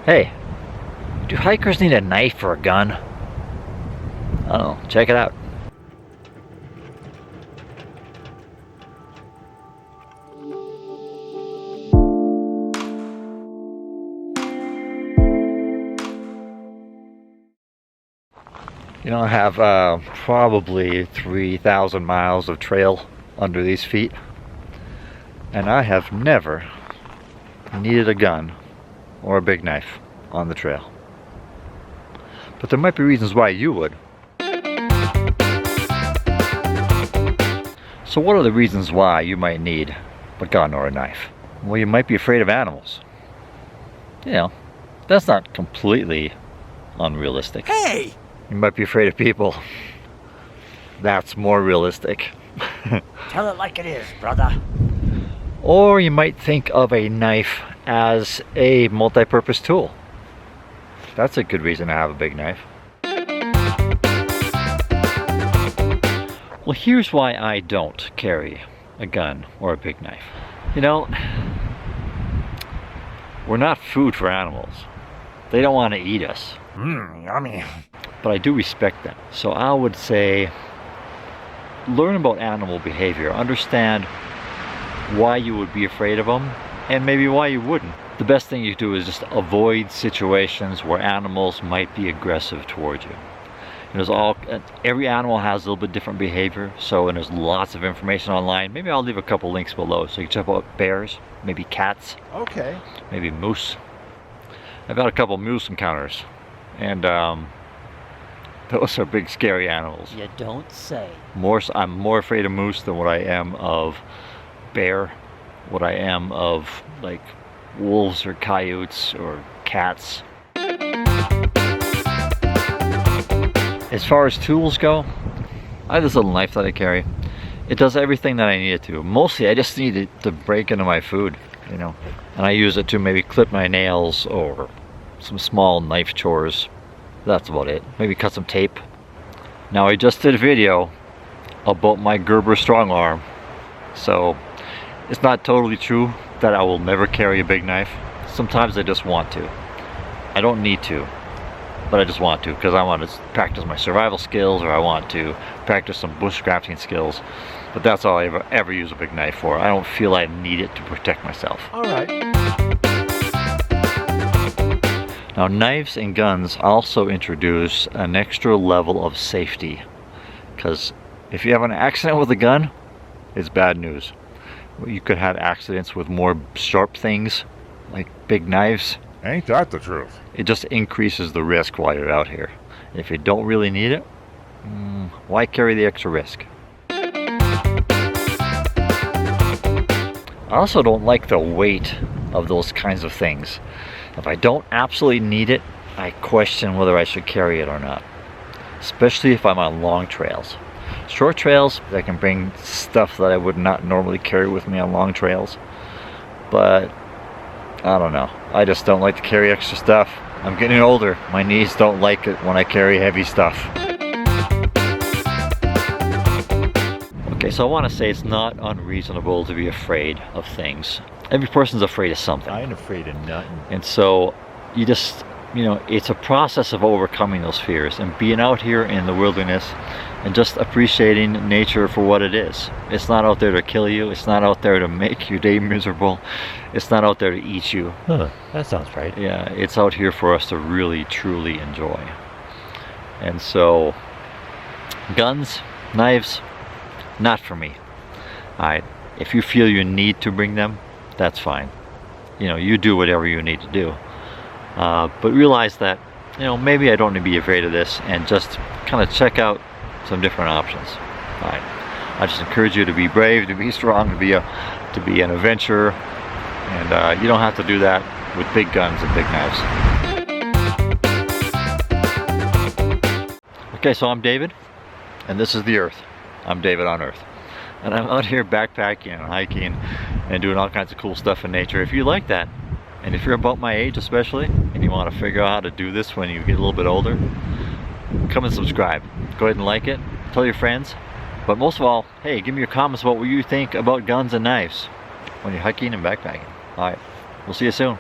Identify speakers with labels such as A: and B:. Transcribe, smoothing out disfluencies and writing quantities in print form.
A: Hey, do hikers need a knife or a gun? I don't know. Check it out. You know, I have probably 3,000 miles of trail under these feet, and I have never needed a gun or a big knife on the trail. But there might be reasons why you would. So what are the reasons why you might need a gun or a knife? Well, you might be afraid of animals. You know, that's not completely unrealistic.
B: Hey!
A: You might be afraid of people. That's more realistic.
B: Tell it like it is, brother.
A: Or you might think of a knife as a multi-purpose tool. That's a good reason to have a big knife. Well, here's why I don't carry a gun or a big knife. You know, we're not food for animals. They don't want to eat us.
B: Yummy.
A: But I do respect them. So I would say, learn about animal behavior. Understand why you would be afraid of them, and maybe why you wouldn't. The best thing you do is just avoid situations where animals might be aggressive towards you. And every animal has a little bit different behavior, and there's lots of information online. Maybe I'll leave a couple links below so you can check out bears, maybe cats,
B: Okay.
A: maybe moose. I've had a couple moose encounters, and those are big scary animals.
B: You don't say.
A: I'm more afraid of moose than what I am of bear, what I am of like wolves or coyotes or cats. As far as tools go, I have this little knife that I carry. It does everything that I need it to. Mostly I just need it to break into my food, you know, and I use it to maybe clip my nails or some small knife chores. That's about it. Maybe cut some tape. Now I just did a video about my Gerber strong arm, so it's not totally true that I will never carry a big knife. Sometimes I just want to. I don't need to, but I just want to because I want to practice my survival skills, or I want to practice some bushcrafting skills. But that's all I ever use a big knife for. I don't feel I need it to protect myself.
B: All right.
A: Now, knives and guns also introduce an extra level of safety, because if you have an accident with a gun, it's bad news. You could have accidents with more sharp things, like big knives.
C: Ain't that the truth?
A: It just increases the risk while you're out here. If you don't really need it, why carry the extra risk? I also don't like the weight of those kinds of things. If I don't absolutely need it, I question whether I should carry it or not. Especially if I'm on long trails. Short trails, I can bring stuff that I would not normally carry with me on long trails. But, I don't know. I just don't like to carry extra stuff. I'm getting older. My knees don't like it when I carry heavy stuff. Okay, so I want to say it's not unreasonable to be afraid of things. Every person's afraid of something.
C: I ain't afraid of nothing.
A: And so you just, you know, it's a process of overcoming those fears and being out here in the wilderness and just appreciating nature for what it is. It's not out there to kill you. It's not out there to make your day miserable. It's not out there to eat you.
C: Huh, that sounds right.
A: Yeah, it's out here for us to really, truly enjoy. And so, guns, knives, not for me. If you feel you need to bring them, that's fine. You know, you do whatever you need to do. But realize that, you know, maybe I don't need to be afraid of this, and just kind of check out some different options. I just encourage you to be brave, to be strong, to be an adventurer, and you don't have to do that with big guns and big knives. Okay, so I'm David, and this is the Earth. I'm David on Earth. And I'm out here backpacking and hiking and doing all kinds of cool stuff in nature. If you like that, and if you're about my age especially, and you want to figure out how to do this when you get a little bit older, come and subscribe. Go ahead and like it, tell your friends, but most of all, hey, give me your comments about what you think about guns and knives when you're hiking and backpacking. Alright, we'll see you soon.